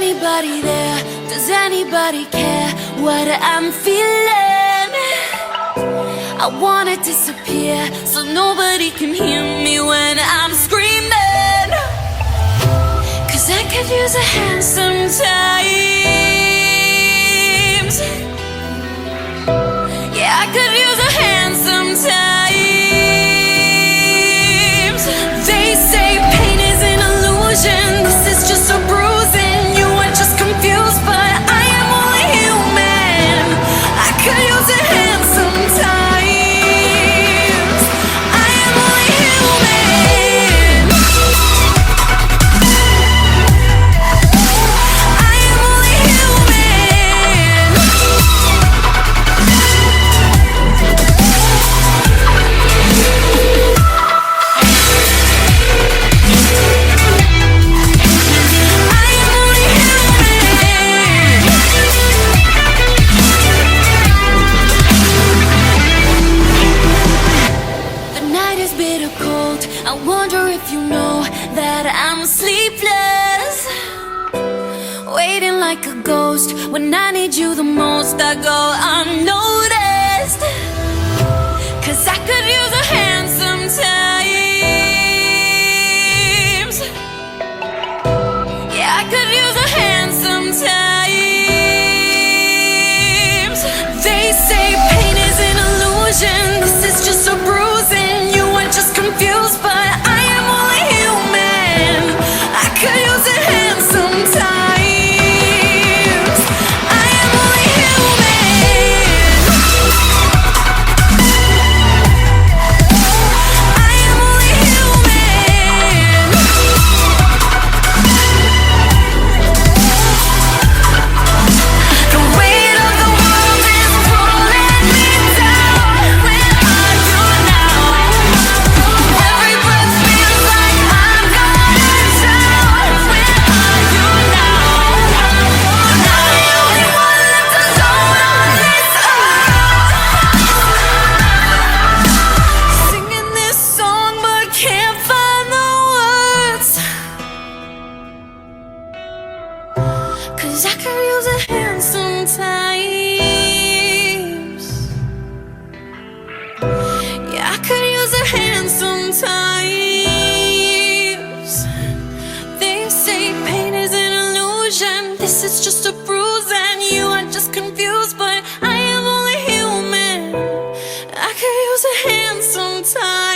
anybody there? Does anybody care what I'm feeling? I wanna disappear so nobody can hear me when I'm screaming. 'Cause I could use a hand sometimes. Yeah, I could use a hand sometimes. They say pain is an illusion, this is just a bruising. You are just confused, but I am only human. I could use a hand sometimes. I am only human. I am only human. I wonder if you know that I'm sleepless, waiting like a ghost. When I need you the most, I go unnoticed. 'Cause I could use a hand sometimes. Yeah, I could use a hand sometimes. They say pain is an illusion, this is just a bruising. You are just confused, but I am only human. I could use a hand sometimes. I am only human. I am only human. The weight of the world is pulling me down. Where are you now? Every breath feels like I'm gonna drown. Where are you now? I'm the only one left alone on this earth, singing this song but can't find the words. 'Cause I could use a hand sometimes. Yeah, I could use a hand sometimes. They say pain is an illusion, this is just a bruise, and you are just confused, but I am only human. I could use a hand sometimes.